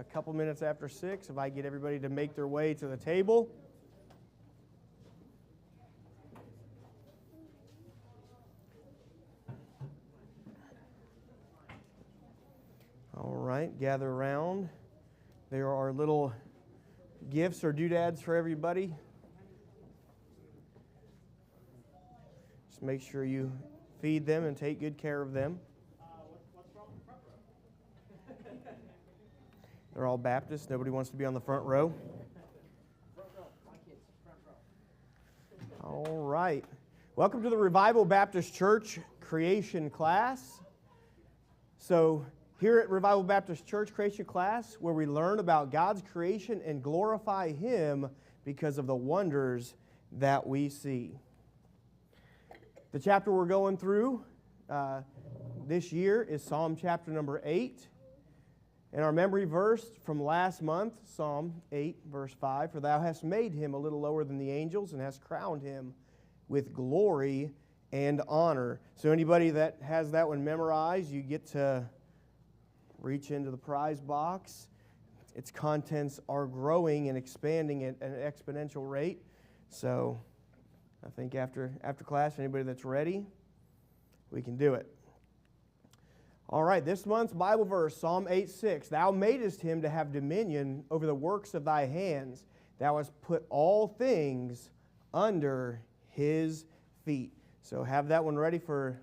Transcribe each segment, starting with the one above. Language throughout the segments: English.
a couple minutes after 6 if I get everybody to make their way to the table. All right, gather around. There are little gifts or doodads for everybody. Just make sure you feed them and take good care of them. What's wrong with the front row? They're all Baptists. Nobody wants to be on the front row. Front row. My kids, front row. All right. Welcome to the Revival Baptist Church creation class. So here at Revival Baptist Church creation class, where we learn about God's creation and glorify Him because of the wonders that we see. The chapter we're going through this year is Psalm chapter number 8. And our memory verse from last month, Psalm 8, verse 5, "For thou hast made him a little lower than the angels and hast crowned him with glory and honor." So anybody that has that one memorized, you get to reach into the prize box. Its contents are growing and expanding at an exponential rate. So I think after class, anybody that's ready, we can do it. All right, this month's Bible verse, Psalm 8:6. "Thou madest him to have dominion over the works of thy hands. Thou hast put all things under his feet." So have that one ready for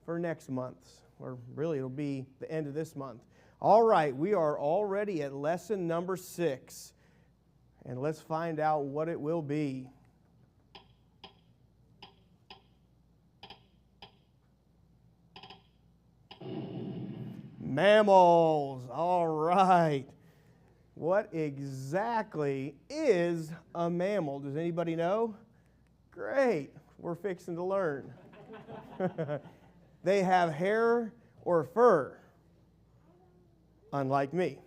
next month, or really it'll be the end of this month. All right, we are already at lesson number 6, and let's find out what it will be. Mammals. All right. What exactly is a mammal? Does anybody know? Great. We're fixing to learn. They have hair or fur, unlike me.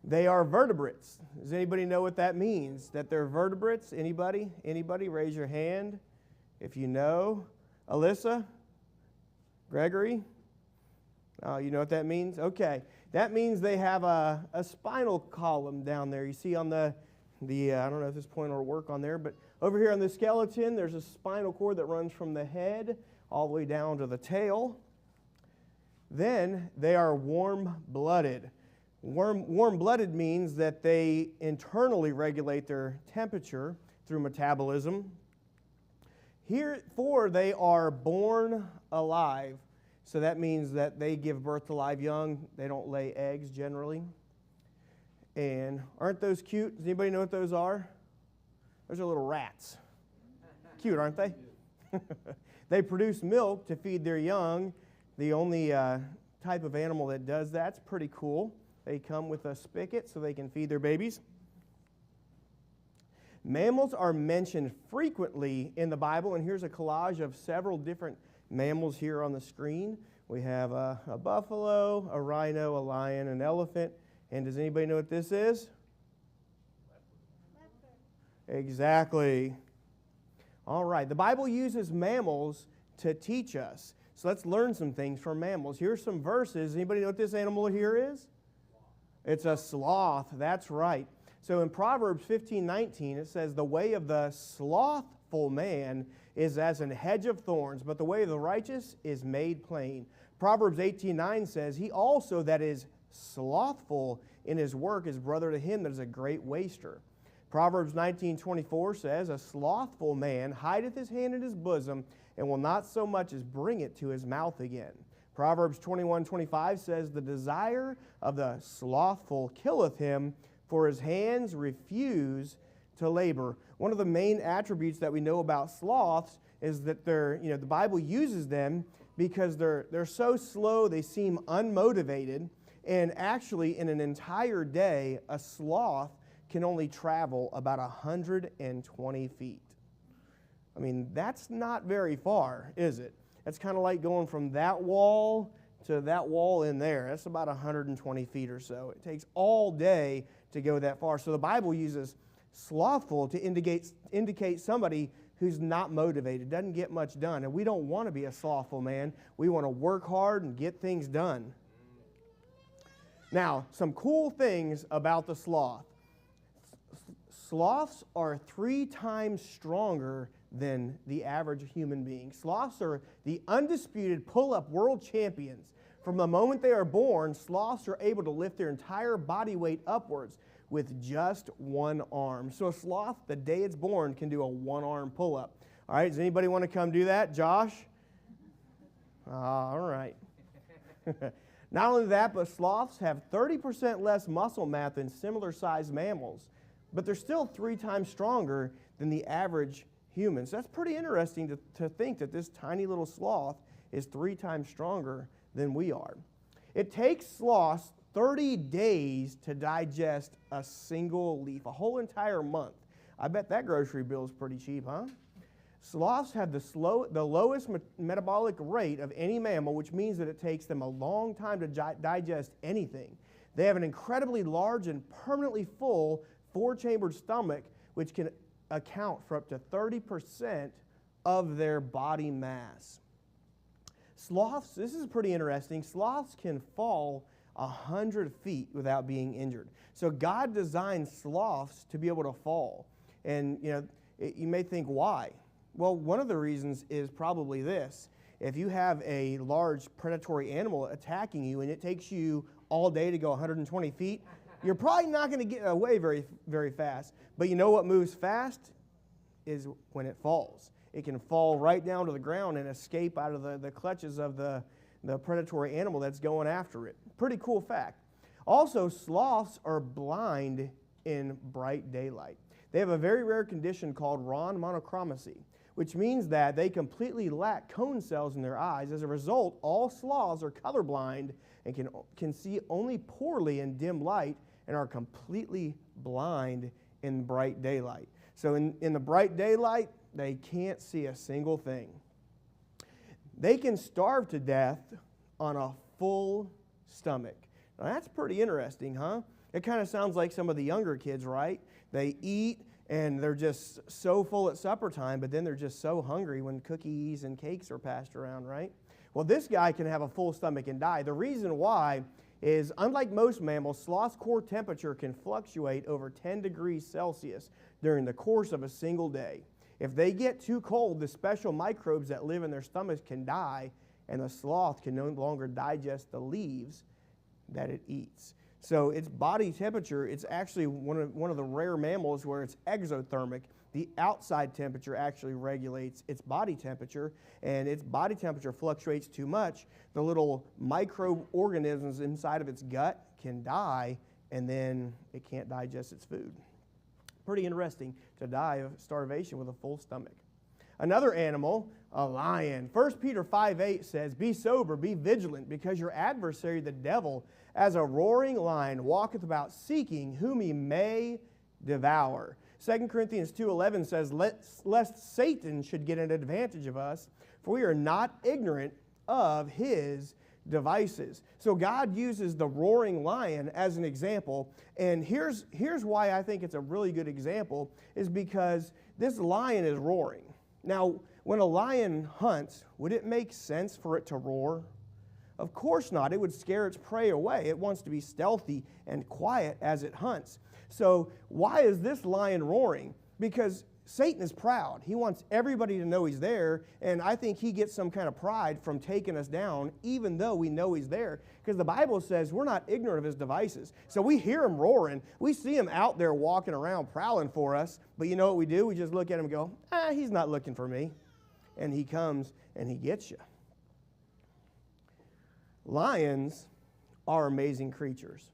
They are vertebrates. Does anybody know what that means? That they're vertebrates? Anybody? Anybody? Raise your hand if you know. Alyssa? Gregory? Oh, you know what that means? Okay. That means they have a spinal column down there. You see on the I don't know if this pointer will work on there, but over here on the skeleton, there's a spinal cord that runs from the head all the way down to the tail. Then they are warm-blooded. Warm-blooded means that they internally regulate their temperature through metabolism. Herefore, they are born alive. So that means that they give birth to live young. They don't lay eggs generally. And aren't those cute? Does anybody know what those are? Those are little rats. Cute, aren't they? They produce milk to feed their young. The only type of animal that does that's pretty cool. They come with a spigot so they can feed their babies. Mammals are mentioned frequently in the Bible, and here's a collage of several different mammals here on the screen. We have a buffalo, a rhino, a lion, an elephant, and does anybody know what this is? Leopard. Exactly. All right, the Bible uses mammals to teach us. So let's learn some things from mammals. Here's some verses. Anybody know what this animal here is? It's a sloth. That's right. So in Proverbs 15:19, it says, "The way of the slothful man is as an hedge of thorns, but the way of the righteous is made plain." Proverbs 18:9 says, "He also that is slothful in his work is brother to him that is a great waster." Proverbs 19:24 says, "A slothful man hideth his hand in his bosom, and will not so much as bring it to his mouth again." Proverbs 21:25 says, "The desire of the slothful killeth him, for his hands refuse to labor." One of the main attributes that we know about sloths is that the Bible uses them because they're so slow, they seem unmotivated, and actually in an entire day, a sloth can only travel about 120 feet. I mean, that's not very far, is it? That's kind of like going from that wall to that wall in there. That's about 120 feet or so. It takes all day to go that far. So the Bible uses slothful to indicate somebody who's not motivated, doesn't get much done. And we don't want to be a slothful man. We want to work hard and get things done. Now, some cool things about the sloth. Sloths are 3 times stronger than the average human being. Sloths are the undisputed pull-up world champions. From the moment they are born, sloths are able to lift their entire body weight upwards with just one arm. So a sloth, the day it's born, can do a one-arm pull-up. All right, does anybody want to come do that? Josh? All right. Not only that, but sloths have 30% less muscle mass than similar-sized mammals, but they're still 3 times stronger than the average human. So that's pretty interesting to think that this tiny little sloth is 3 times stronger than we are. It takes sloths 30 days to digest a single leaf, a whole entire month. I bet that grocery bill is pretty cheap, huh? Sloths have the lowest metabolic rate of any mammal, which means that it takes them a long time to digest anything. They have an incredibly large and permanently full 4-chambered stomach, which can account for up to 30% of their body mass. Sloths, this is pretty interesting, sloths can fall 100 feet without being injured. So God designed sloths to be able to fall. And you may think, why? Well, one of the reasons is probably this. If you have a large predatory animal attacking you and it takes you all day to go 120 feet, you're probably not going to get away very, very fast. But you know what moves fast? Is when it falls. It can fall right down to the ground and escape out of the clutches of the predatory animal that's going after it. Pretty cool fact. Also, sloths are blind in bright daylight. They have a very rare condition called Ron monochromacy, which means that they completely lack cone cells in their eyes. As a result, all sloths are colorblind and can see only poorly in dim light and are completely blind in bright daylight. So in the bright daylight, they can't see a single thing. They can starve to death on a full stomach. Now that's pretty interesting, huh? It kind of sounds like some of the younger kids, right? They eat and they're just so full at supper time, but then they're just so hungry when cookies and cakes are passed around, right? Well, this guy can have a full stomach and die. The reason why is, unlike most mammals, sloth's core temperature can fluctuate over 10 degrees Celsius during the course of a single day. If they get too cold, the special microbes that live in their stomachs can die, and the sloth can no longer digest the leaves that it eats. So its body temperature, it's actually one of the rare mammals where it's exothermic. The outside temperature actually regulates its body temperature, and its body temperature fluctuates too much. The little microorganisms inside of its gut can die, and then it can't digest its food. Pretty interesting to die of starvation with a full stomach. Another animal, a lion. 1 Peter 5:8 says, "Be sober, be vigilant, because your adversary, the devil, as a roaring lion, walketh about seeking whom he may devour." 2 Corinthians 2:11 says, "Lest Satan should get an advantage of us, for we are not ignorant of his devices." So God uses the roaring lion as an example, and here's why I think it's a really good example, is because this lion is roaring. Now, when a lion hunts, would it make sense for it to roar? Of course not. It would scare its prey away. It wants to be stealthy and quiet as it hunts. So why is this lion roaring? Because Satan is proud. He wants everybody to know he's there, and I think he gets some kind of pride from taking us down, even though we know he's there. Because the Bible says we're not ignorant of his devices. So we hear him roaring. We see him out there walking around prowling for us, but you know what we do? We just look at him and go, he's not looking for me. And he comes and he gets you. Lions are amazing creatures.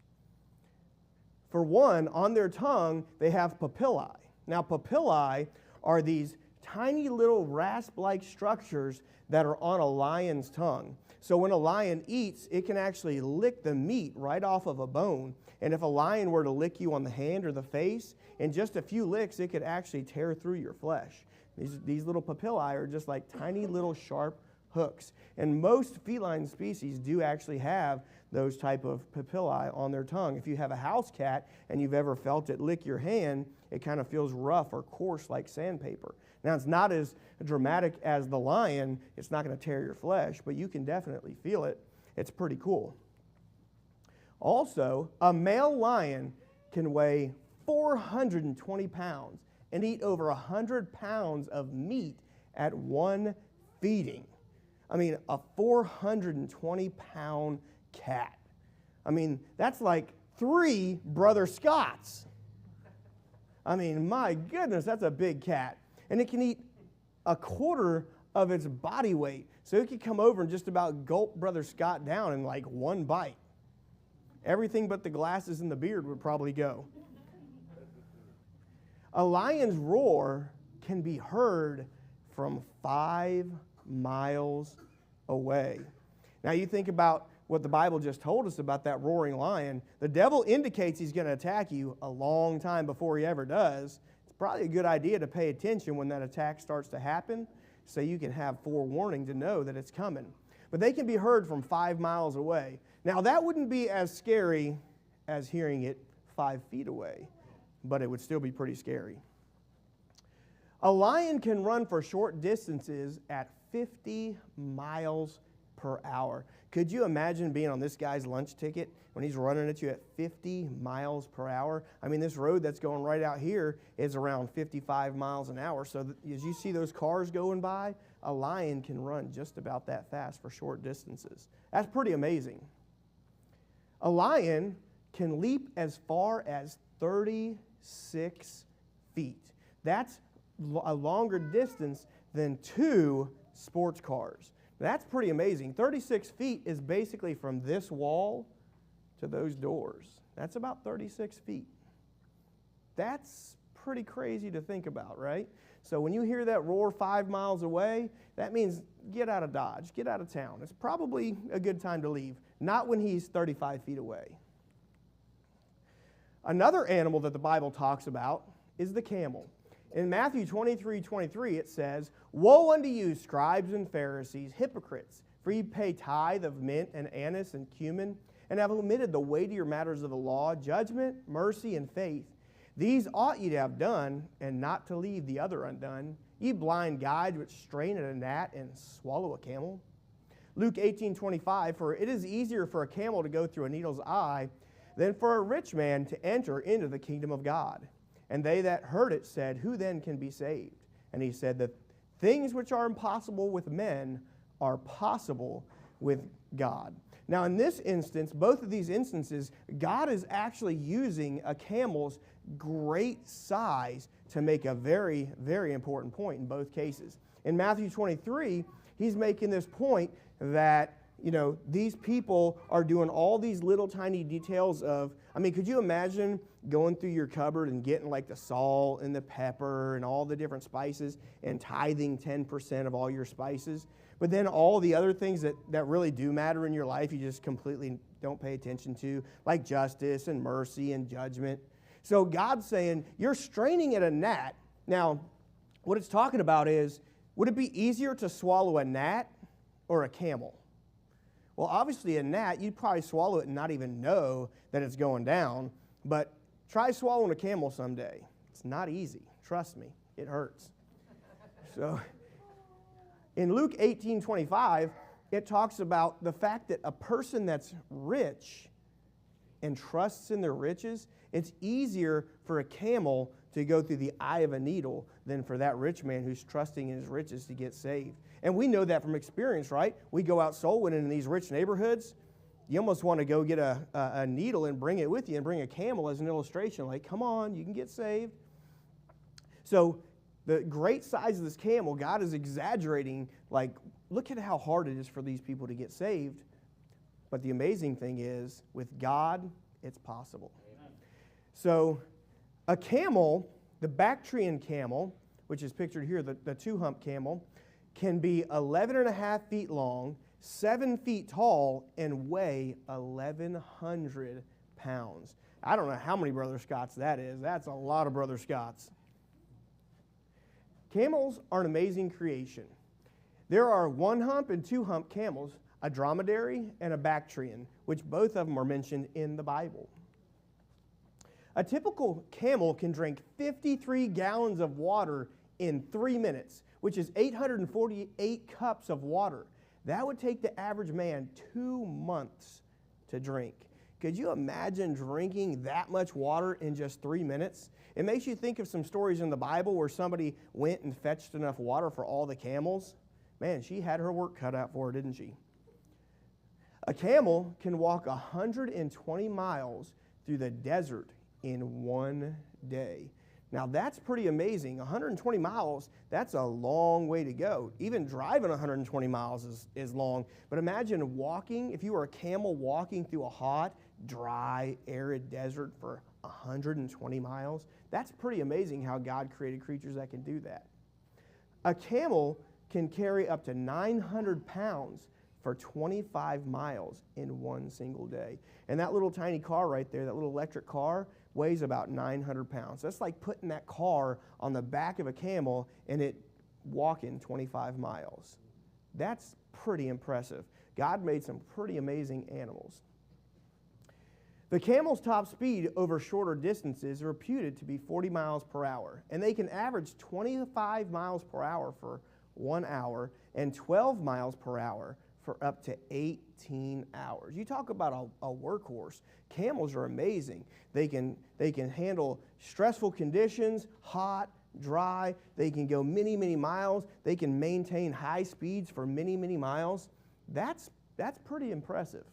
For one, on their tongue, they have papillae. Now, papillae are these tiny little rasp-like structures that are on a lion's tongue. So when a lion eats, it can actually lick the meat right off of a bone. And if a lion were to lick you on the hand or the face, in just a few licks, it could actually tear through your flesh. These little papillae are just like tiny little sharp hooks. And most feline species do actually have those type of papillae on their tongue. If you have a house cat and you've ever felt it lick your hand, it kind of feels rough or coarse like sandpaper. Now, it's not as dramatic as the lion. It's not going to tear your flesh, but you can definitely feel it. It's pretty cool. Also, a male lion can weigh 420 pounds and eat over 100 pounds of meat at one feeding. I mean, a 420-pound cat. I mean, that's like 3 Brother Scotts. I mean, my goodness, that's a big cat. And it can eat a quarter of its body weight. So it could come over and just about gulp Brother Scott down in like one bite. Everything but the glasses and the beard would probably go. A lion's roar can be heard from 5 miles away. Now you think about what the Bible just told us about that roaring lion. The devil indicates he's going to attack you a long time before he ever does. It's probably a good idea to pay attention when that attack starts to happen so you can have forewarning to know that it's coming. But they can be heard from 5 miles away. Now that wouldn't be as scary as hearing it 5 feet away, but it would still be pretty scary. A lion can run for short distances at 50 miles per hour. Could you imagine being on this guy's lunch ticket when he's running at you at 50 miles per hour? I mean, this road that's going right out here is around 55 miles an hour. So as you see those cars going by, a lion can run just about that fast for short distances. That's pretty amazing. A lion can leap as far as 36 feet. That's a longer distance than 2 sports cars. That's pretty amazing. 36 feet is basically from this wall to those doors. That's about 36 feet. That's pretty crazy to think about, right? So when you hear that roar 5 miles away, that means get out of Dodge, get out of town. It's probably a good time to leave, not when he's 35 feet away. Another animal that the Bible talks about is the camel. In Matthew 23:23, it says, "Woe unto you, scribes and Pharisees, hypocrites, for ye pay tithe of mint and anise and cumin, and have omitted the weightier matters of the law, judgment, mercy, and faith. These ought ye to have done, and not to leave the other undone. Ye blind guides which strain at a gnat and swallow a camel." Luke 18:25, "For it is easier for a camel to go through a needle's eye than for a rich man to enter into the kingdom of God. And they that heard it said, Who then can be saved? And he said, The things which are impossible with men are possible with God." Now in this instance, both of these instances, God is actually using a camel's great size to make a very, very important point in both cases. In Matthew 23, he's making this point that, these people are doing all these little tiny details of, could you imagine going through your cupboard and getting like the salt and the pepper and all the different spices and tithing 10% of all your spices? But then all the other things that really do matter in your life, you just completely don't pay attention to, like justice and mercy and judgment. So God's saying, you're straining at a gnat. Now, what it's talking about is, would it be easier to swallow a gnat or a camel? Well, obviously a gnat, you'd probably swallow it and not even know that it's going down. But try swallowing a camel someday. It's not easy. Trust me, it hurts. So in Luke 18:25, it talks about the fact that a person that's rich and trusts in their riches, it's easier for a camel to go through the eye of a needle than for that rich man who's trusting in his riches to get saved. And we know that from experience, right? We go out soul winning in these rich neighborhoods. You almost want to go get a needle and bring it with you and bring a camel as an illustration. Like, come on, you can get saved. So the great size of this camel, God is exaggerating. Like, look at how hard it is for these people to get saved. But the amazing thing is, with God, it's possible. Amen. So a camel, the Bactrian camel, which is pictured here, the 2-hump camel, can be 11.5 feet long, 7 feet tall, and weigh 1,100 pounds. I don't know how many Brother Scotts that is. That's a lot of Brother Scotts. Camels are an amazing creation. There are 1-hump and 2-hump camels, a dromedary and a Bactrian, which both of them are mentioned in the Bible. A typical camel can drink 53 gallons of water in 3 minutes, which is 848 cups of water. That would take the average man 2 months to drink. Could you imagine drinking that much water in just 3 minutes? It makes you think of some stories in the Bible where somebody went and fetched enough water for all the camels. Man, she had her work cut out for her, didn't she? A camel can walk 120 miles through the desert in one day. Now that's pretty amazing. 120 miles, that's a long way to go. Even driving 120 miles is long. But imagine walking, if you were a camel walking through a hot, dry, arid desert for 120 miles. That's pretty amazing how God created creatures that can do that. A camel can carry up to 900 pounds for 25 miles in one single day. And that little tiny car right there, that little electric car, weighs about 900 pounds. That's like putting that car on the back of a camel and it walking 25 miles. That's pretty impressive. God made some pretty amazing animals. The camel's top speed over shorter distances is reputed to be 40 miles per hour, and they can average 25 miles per hour for 1 hour and 12 miles per hour for up to 18 hours. You talk about a workhorse. Camels are amazing. They can handle stressful conditions, hot, dry. They can go many, many miles. They can maintain high speeds for many, many miles. That's pretty impressive.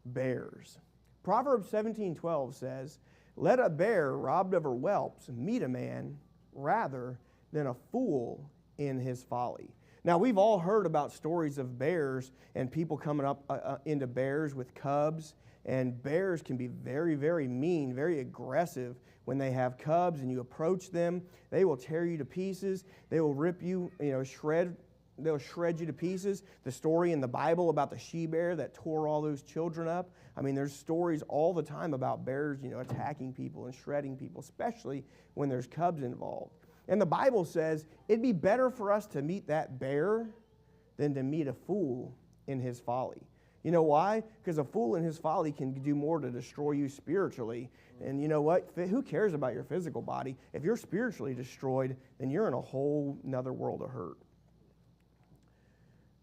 Bears. Proverbs 17:12 says, "Let a bear robbed of her whelps meet a man rather than a fool in his folly." Now, we've all heard about stories of bears and people coming up into bears with cubs. And bears can be very, very mean, very aggressive when they have cubs and you approach them. They will tear you to pieces. They will rip you, they'll shred you to pieces. The story in the Bible about the she-bear that tore all those children up. I mean, there's stories all the time about bears, attacking people and shredding people, especially when there's cubs involved. And the Bible says it'd be better for us to meet that bear than to meet a fool in his folly. You know why? Because a fool in his folly can do more to destroy you spiritually. And you know what? Who cares about your physical body? If you're spiritually destroyed, then you're in a whole nother world of hurt.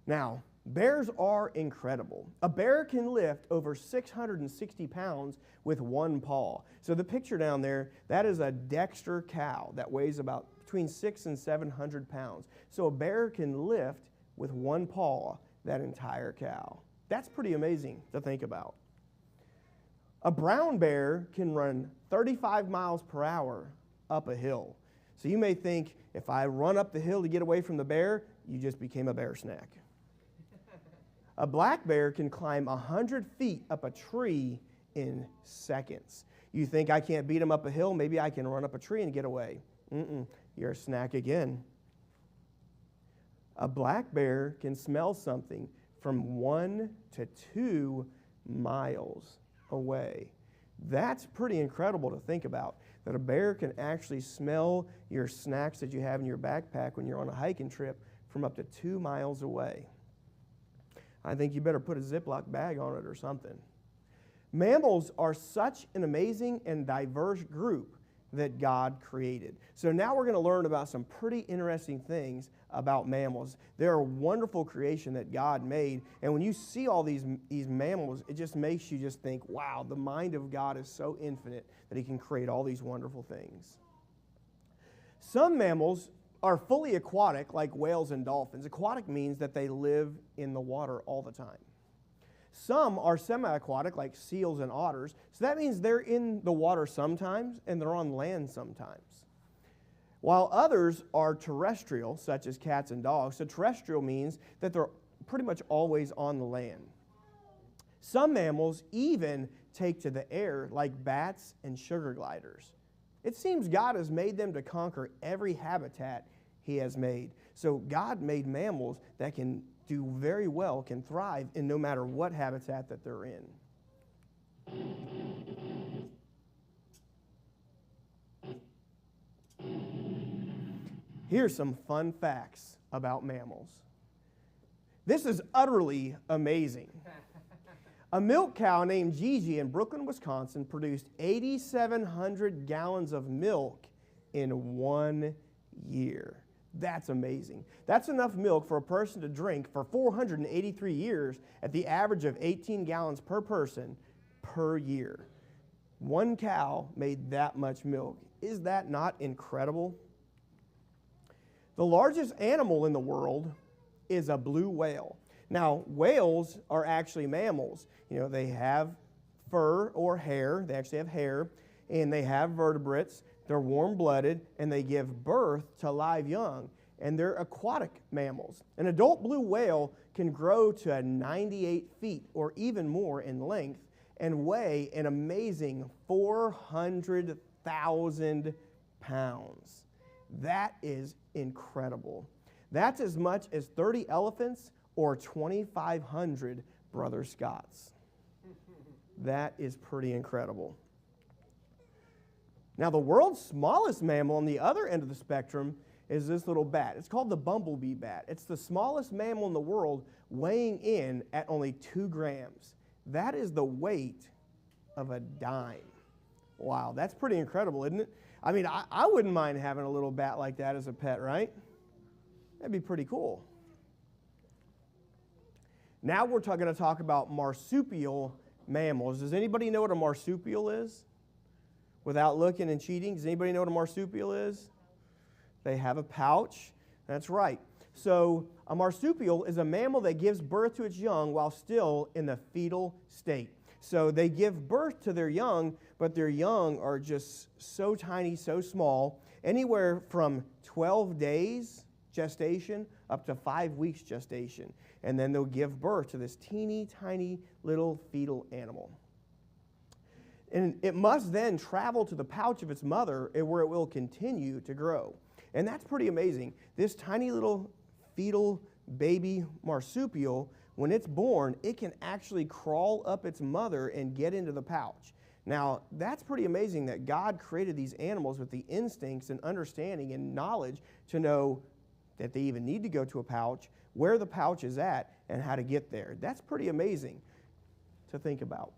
Now, bears are incredible. A bear can lift over 660 pounds with one paw. So the picture down there, that is a Dexter cow that weighs about between 600 and 700 pounds. So a bear can lift with one paw that entire cow. That's pretty amazing to think about. A brown bear can run 35 miles per hour up a hill. So you may think, if I run up the hill to get away from the bear, you just became a bear snack. A black bear can climb 100 feet up a tree in seconds. You think I can't beat him up a hill? Maybe I can run up a tree and get away. You're a snack again. A black bear can smell something from 1 to 2 miles away. That's pretty incredible to think about, that a bear can actually smell your snacks that you have in your backpack when you're on a hiking trip from up to 2 miles away. I think you better put a Ziploc bag on it or something. Mammals are such an amazing and diverse group that God created. So now we're going to learn about some pretty interesting things about mammals. They're a wonderful creation that God made. And when you see all these mammals, it just makes you just think, wow, the mind of God is so infinite that He can create all these wonderful things. Some mammals are fully aquatic, like whales and dolphins. Aquatic means that they live in the water all the time. Some are semi-aquatic, like seals and otters. So that means they're in the water sometimes and they're on land sometimes. While others are terrestrial, such as cats and dogs. So terrestrial means that they're pretty much always on the land. Some mammals even take to the air, like bats and sugar gliders. It seems God has made them to conquer every habitat He has made. So God made mammals that can do very well, can thrive in no matter what habitat that they're in. Here's some fun facts about mammals. This is utterly amazing. A milk cow named Gigi in Brooklyn, Wisconsin produced 8,700 gallons of milk in 1 year. That's amazing. That's enough milk for a person to drink for 483 years at the average of 18 gallons per person per year. One cow made that much milk. Is that not incredible? The largest animal in the world is a blue whale. Now, whales are actually mammals. You know, they have fur or hair. They actually have hair, and they have vertebrates. They're warm-blooded, and they give birth to live young, and they're aquatic mammals. An adult blue whale can grow to 98 feet or even more in length and weigh an amazing 400,000 pounds. That is incredible. That's as much as 30 elephants or 2,500 Brother Scotts. That is pretty incredible. Now, the world's smallest mammal on the other end of the spectrum is this little bat. It's called the bumblebee bat. It's the smallest mammal in the world, weighing in at only 2 grams. That is the weight of a dime. Wow, that's pretty incredible, isn't it? I mean, I wouldn't mind having a little bat like that as a pet, right? That'd be pretty cool. Now we're going to talk about marsupial mammals. Does anybody know what a marsupial is? Without looking and cheating, does anybody know what a marsupial is? They have a pouch. That's right. So a marsupial is a mammal that gives birth to its young while still in the fetal state. So they give birth to their young, but their young are just so tiny, so small, anywhere from 12 days gestation up to 5 weeks gestation. And then they'll give birth to this teeny tiny little fetal animal. And it must then travel to the pouch of its mother where it will continue to grow. And that's pretty amazing. This tiny little fetal baby marsupial, when it's born, it can actually crawl up its mother and get into the pouch. Now, that's pretty amazing that God created these animals with the instincts and understanding and knowledge to know that they even need to go to a pouch, where the pouch is at, and how to get there. That's pretty amazing to think about.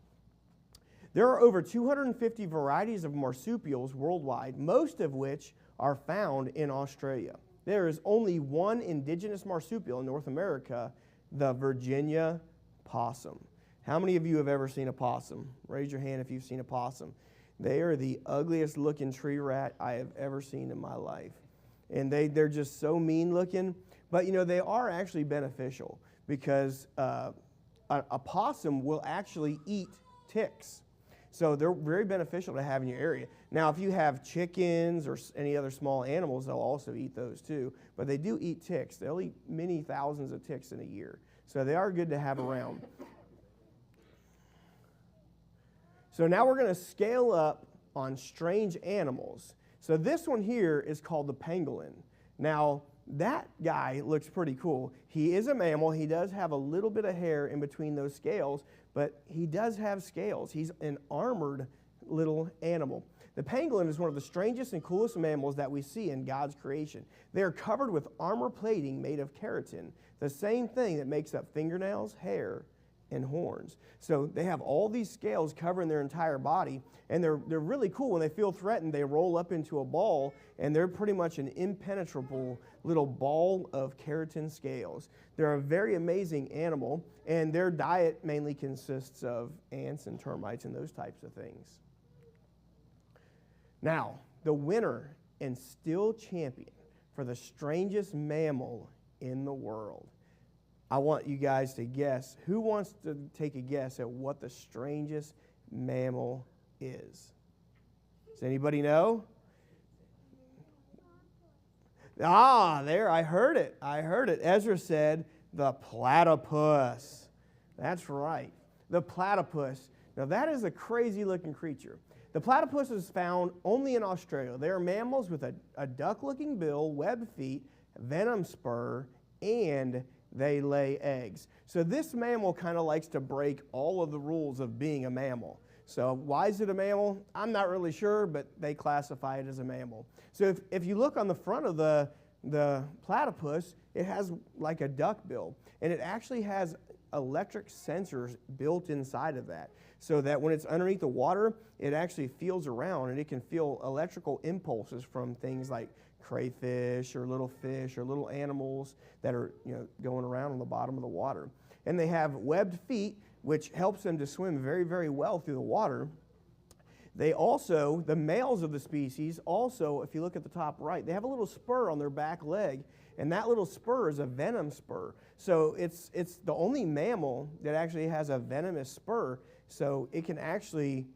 There are over 250 varieties of marsupials worldwide, most of which are found in Australia. There is only one indigenous marsupial in North America, the Virginia possum. How many of you have ever seen a possum? Raise your hand if you've seen a possum. They are the ugliest looking tree rat I have ever seen in my life. And they're just so mean looking. But you know, they are actually beneficial because a possum will actually eat ticks. So they're very beneficial to have in your area. Now, if you have chickens or any other small animals, they'll also eat those too. But they do eat ticks. They'll eat many thousands of ticks in a year. So they are good to have around. So now we're going to scale up on strange animals. So this one here is called the pangolin. Now, that guy looks pretty cool. He is a mammal. He does have a little bit of hair in between those scales, but he does have scales. He's an armored little animal. The pangolin is one of the strangest and coolest mammals that we see in God's creation. They are covered with armor plating made of keratin, the same thing that makes up fingernails, hair, and horns. So they have all these scales covering their entire body, and they're really cool. When they feel threatened, they roll up into a ball, and they're pretty much an impenetrable little ball of keratin scales. They're a very amazing animal, and their diet mainly consists of ants and termites and those types of things. Now, the winner and still champion for the strangest mammal in the world. I want you guys to guess. Who wants to take a guess at what the strangest mammal is? Does anybody know? Ah, there, I heard it. Ezra said the platypus. That's right, the platypus. Now that is a crazy looking creature. The platypus is found only in Australia. They are mammals with a duck-looking bill, webbed feet, venom spur, and they lay eggs. So this mammal kind of likes to break all of the rules of being a mammal. So why is it a mammal? I'm not really sure, but they classify it as a mammal. So if you look on the front of the platypus, it has like a duck bill, and it actually has electric sensors built inside of that, so that when it's underneath the water, it actually feels around, and it can feel electrical impulses from things like crayfish or little animals that are going around on the bottom of the water. And they have webbed feet, which helps them to swim very, very well through the water. They also, the males of the species, also, if you look at the top right, they have a little spur on their back leg, and that little spur is a venom spur. So it's the only mammal that actually has a venomous spur, so it can actually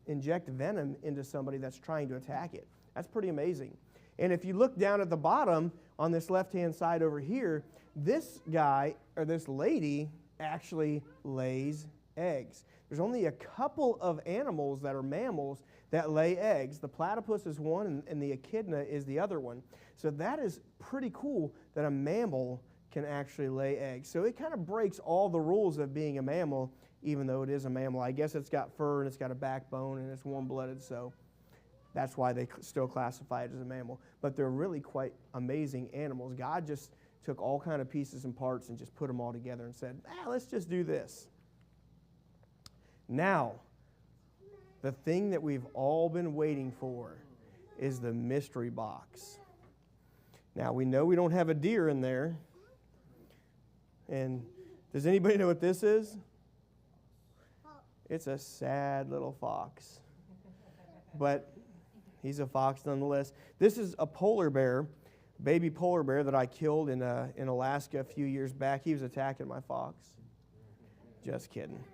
inject venom into somebody that's trying to attack it. That's pretty amazing. And if you look down at the bottom on this left-hand side over here, this guy or this lady actually lays eggs. There's only a couple of animals that are mammals that lay eggs. The platypus is one, and the echidna is the other one. So that is pretty cool that a mammal can actually lay eggs. So it kind of breaks all the rules of being a mammal, even though it is a mammal. I guess it's got fur, and it's got a backbone, and it's warm-blooded, so that's why they still classify it as a mammal. But they're really quite amazing animals. God just took all kind of pieces and parts and just put them all together and said, let's just do this. Now, the thing that we've all been waiting for is the mystery box. Now, we know we don't have a deer in there. And does anybody know what this is? It's a sad little fox. But he's a fox nonetheless. This is a polar bear, baby polar bear that I killed in Alaska a few years back. He was attacking my fox. Just kidding.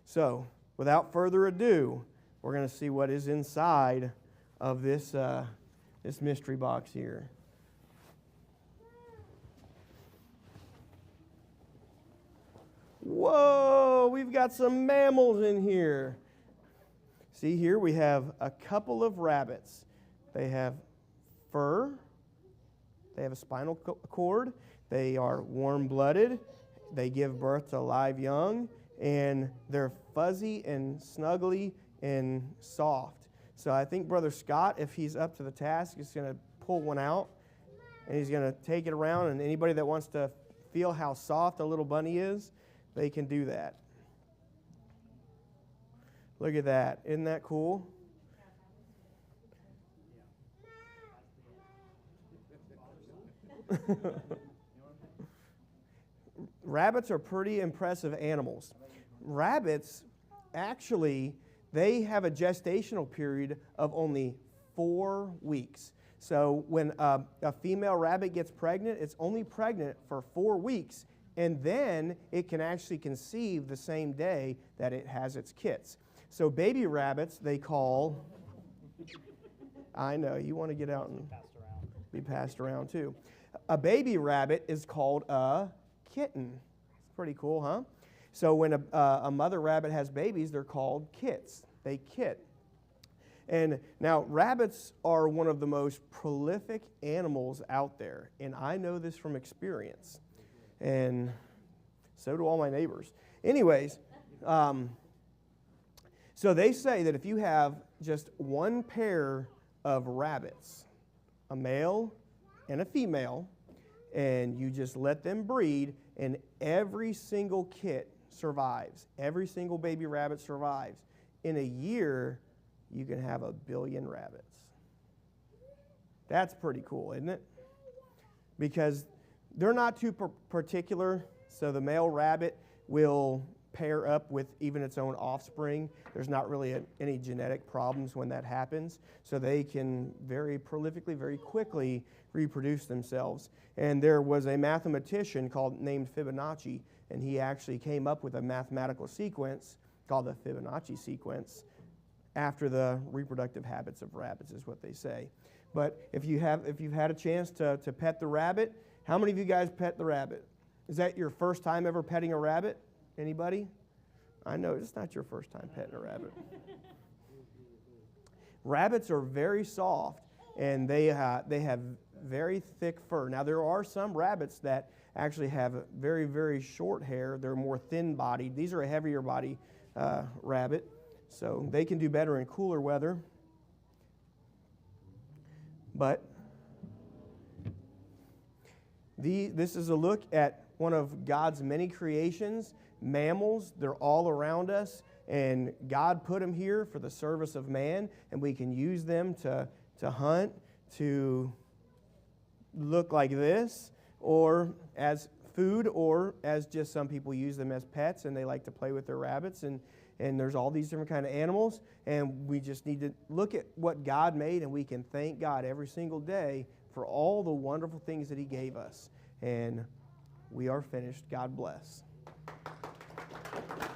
So, without further ado, we're going to see what is inside of this mystery box here. Whoa, we've got some mammals in here. See here, we have a couple of rabbits. They have fur. They have a spinal cord. They are warm-blooded. They give birth to live young. And they're fuzzy and snuggly and soft. So I think Brother Scott, if he's up to the task, is going to pull one out. And he's going to take it around. And anybody that wants to feel how soft a little bunny is, they can do that. Look at that. Isn't that cool? Rabbits are pretty impressive animals. Rabbits, actually, they have a gestational period of only 4 weeks. So when a female rabbit gets pregnant, it's only pregnant for 4 weeks, and then it can actually conceive the same day that it has its kits. So baby rabbits, they call... I know, you want to get out and be passed around too. A baby rabbit is called a kitten. Pretty cool, huh? So when a mother rabbit has babies, they're called kits. They kit. And now rabbits are one of the most prolific animals out there. And I know this from experience. And so do all my neighbors. Anyways, so they say that if you have just one pair of rabbits, a male and a female, and you just let them breed, and every single kit survives. Every single baby rabbit survives. In a year, you can have 1 billion rabbits. That's pretty cool, isn't it? Because they're not too particular, so the male rabbit will pair up with even its own offspring. There's not really any genetic problems when that happens, so they can very prolifically, very quickly reproduce themselves. And there was a mathematician named Fibonacci, and he actually came up with a mathematical sequence called the Fibonacci sequence after the reproductive habits of rabbits, is what they say. But if you've had a chance to pet the rabbit, how many of you guys pet the rabbit? Is that your first time ever petting a rabbit? Anybody? I know it's not your first time petting a rabbit. Rabbits are very soft, and they have very thick fur. Now, there are some rabbits that actually have very, very short hair. They're more thin-bodied. These are a heavier body rabbit, so they can do better in cooler weather. But this is a look at one of God's many creations. Mammals, they're all around us, and God put them here for the service of man, and we can use them to hunt, to look like this, or as food, or as just some people use them as pets, and they like to play with their rabbits, and there's all these different kind of animals, and we just need to look at what God made, and we can thank God every single day for all the wonderful things that He gave us. And we are finished. God bless.